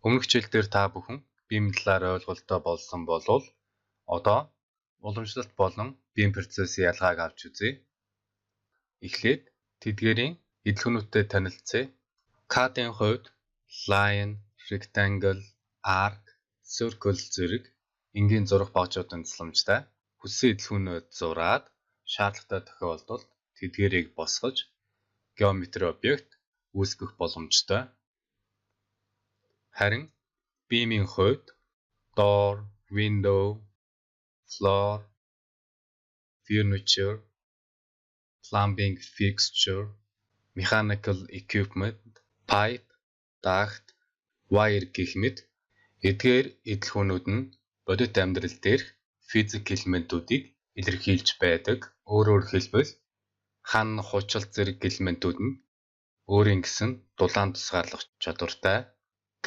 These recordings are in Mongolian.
Өмнөх хичээлдээр та бүхэн бие талаар ойлголттой болсон болвол одоо уламжлалт болон бие процессын ялгааг авч үзье. Эхлээд тэдгээрийн эдлгүүнүүдтэй танилцъя. CAD-ын хувьд line, rectangle, arc, circle зэрэг энгийн зураг багжуудын тусламжтай хүссэн эдлгүүнүүд зураад шаардлагатай тохиолдолд тэдгээрийг босгож геометри объект үүсгэх боломжтой. Харин beam-ийн хувьд door, window, floor, furniture, plumbing fixture, mechanical equipment, pipe, duct, wire гэх мэт эдгээр эдлгүүнүүд нь бодит амьдрал дээрх физик элементүүдийг илэрхийлж байдаг. Өөрөөр хэлбэл хан, хучил зэрэг элементүүд нь өөрийн гэсэн дулаан тусгаарлах чадвартай.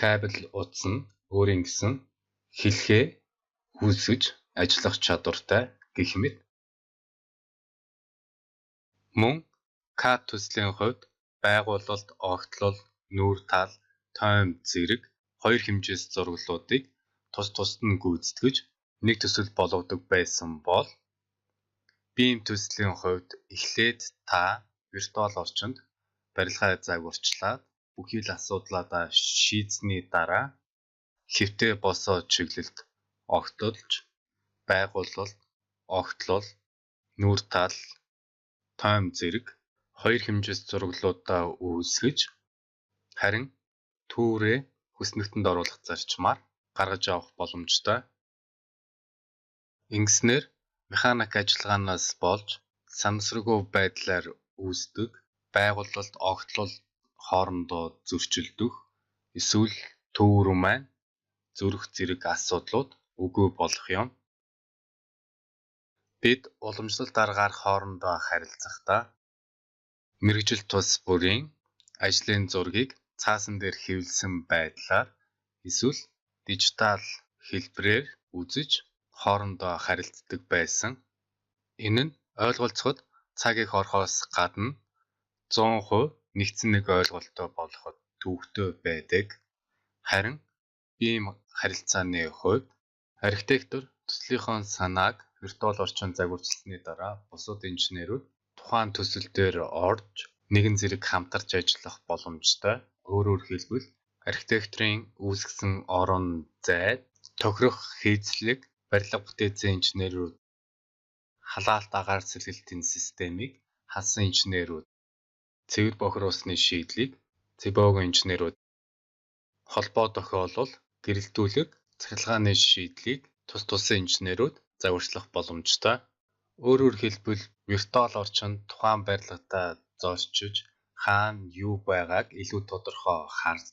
Кабель утас нь өөрийн гэсэн хэлхээ үүсгэж ажиллах чадвартай гэх мэт. Мөн CAD төслийн хувьд байгуулалт, огтлол, нүүр тал, тойм зэрэг хоёр хэмжээс зураглуудыг тусад нь гүйцэтгэж нэг төсөл болгодог байсан бол beam төслийн хувьд эхлээд та виртуал орчинд барилгаа загварчлаад бүхий л асуудлаа шийдсэний дараа хэвтээ босоо чиглэлд огтлолж, байгуулалт, огтлол, нүүр тал, тойм зэрэг хоёр хэмжээс зураглуудаа үүсгэж харин түүрээ хүснэгтэнд оруулах зарчмаар гаргаж авах боломжтой. Ингэснээр механик ажиллагаанаас болж санамсаргүй байдлаар үүсдэг байгуулалт, огтлол хоорондоо зөрчилдөх эсвэл түүр маань зүрх зэрэг асуудлууд үгүй болох юм. Бид уламжлалт аргаар хоорондоо харилцахдаа мэргэжил тус бүрийн ажлын зургийг цаасан дээр хэвлэсэн байдлаар эсвэл дижитал хэлбэрээр үзэж хоорондоо харилцдаг байсан. Энэ нь ойлголцоход цаг их орохоос гадна 100% нэгдсэн нэг ойлголттой болоход төвөгтэй байдаг. Харин beam харилцааны хувьд архитектор төслийнхөө санааг виртуал орчинд загварчилсаны дараа бусад инженерүүд тухайн төсөл дээр орж нэгэн зэрэг хамтарч ажиллах боломжтой. Өөрөөр хэлбэл архитекторын үүсгэсэн орон зай, тохирох хийцлэг, барилга бүтээсэн инженерүүд халаалт агаар сэлгэлтийн системийг халсан инженерүүд цэвэр бохироосны шийдлийг цэбог инженерүүд холбоо тохиолвол гэрэлтүүлэг цахилгааны шийдлийг тусын инженерүүд загварчлах боломжтой. Өөрөөр хэлбэл виртуал орчинд тухайн барилгатаа зоочиж хаана юу байгааг илүү тодорхой харж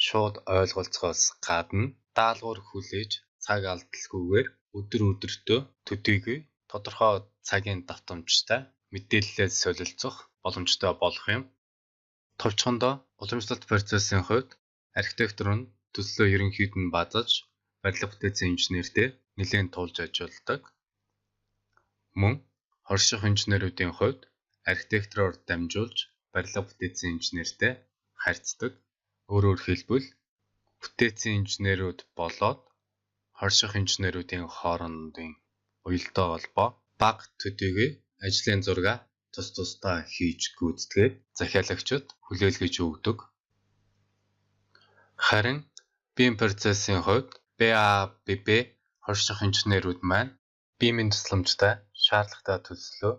шууд ойлголцохоос гадна даалгавар хүлээж цаг алдалгүйгээр өдөртөө төдийгүй тодорхой цагийн давтамжтай мэдээллээс солилцох боломжтой болох юм. Товчхондоо уламжлалт процессын хувьд архитектор нь төслөө ерөнхийд нь базаж барилга бүтээсэн инженертэй нэлээд тулж ажилладаг. Мөн хорших инженерүүдийн хувьд архитектороор дамжуулж барилга бүтээсэн инженертэй харьцдаг. Өөрөөр хэлбэл бүтээсэн инженерүүд болоод хорших инженерүүдийн хоорондын уялдаа холбоо бага төдийгүй ажлын зураг тусдаа хийж гүйцэтгээд захиалагчид хүлээлгэж өгдөг. Харин beam процессын хувьд BABB хорших инженерүүд маань beam-ийн тусламжтай шаардлагатай төслөө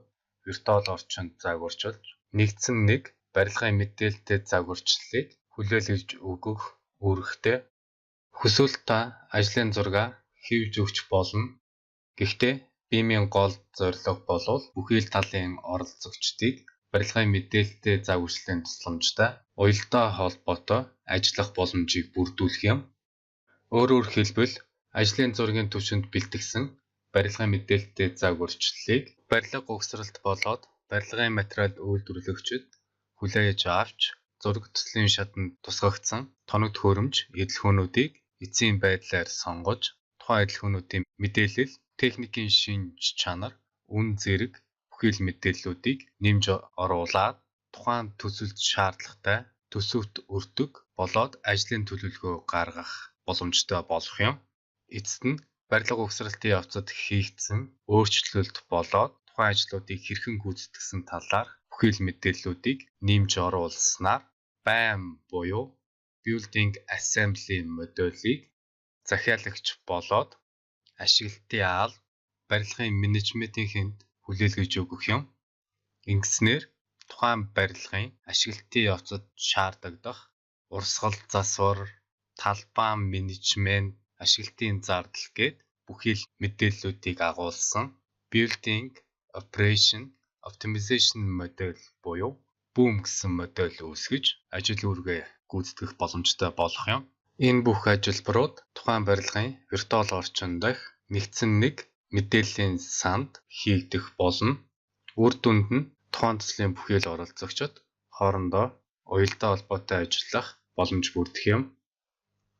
виртуал орчинд загварчилж нэгдсэн нэг барилгын мэдээлэлтэй загварчлалыг хүлээлгэж өгөх үүрэгтэй. Хүсвэл та ажлын зураг хийвж өгч болно. Гэхдээ beam-ийн гол зорилго болвол бүхий л талын оролцогчдыг барилгын мэдээлэлтэй загварчлалын тусламжтай уялдаа холбоотой ажиллах боломжийг бүрдүүлэх юм. Өөрөөр хэлбэл ажлын зургийн түвшинд бэлтгэсэн барилгын мэдээлэлтэй загварчлалыг барилга угсралт болоод барилгын материал үйлдвэрлэгчид хүлээж авч зураг төслийн шатанд тусгагдсан тоног төхөөрөмж эдлхүүнүүдийг эцсийн байдлаар сонгож тухайн эдлхүүнүүдийн мэдээлэл, техникийн шинж чанар, үн зэрэг бүхий л мэдээллүүдийг нэмж оруулаад тухайн төсөлд шаардлагатай төсөвт өртөг болоод ажлын төлөвлөгөө гаргах боломжтой болох юм. Эцэст нь барилга угсралтын явцад хийгдсэн өөрчлөлт болоод тухайн ажлуудыг хэрхэн гүйцэтгсэн талаар бүхэл мэдээллүүдийг нэмж оруулснаар BAM буюу Building Assembly модулийг захиалагч болоод ашиглалтын алба барилгын менежментийн хүнд хүлээлгэж өгөх юм. Ингэснээр тухайн барилгын ашиглалтын явцад шаардагдах урсгал засвар, талбай менежмент, ашиглалтын зардал гээд бүхэл мэдээллүүдийг агуулсан Building Operation Optimization модуль буюу BOOM гэсэн модуль үүсгэж ажил үүргээ гүйцэтгэх боломжтой болох юм. Энэ бүх ажиллбарууд тухайн барилгын виртуал орчин дахь нэгдсэн нэг мэдээллийн санд хийгдэх болно. Үр дүнд нь тухайн төслийн бүхэл оролцогчид хоорондоо уялдаа холбоотой ажиллах боломж бүрдэх юм.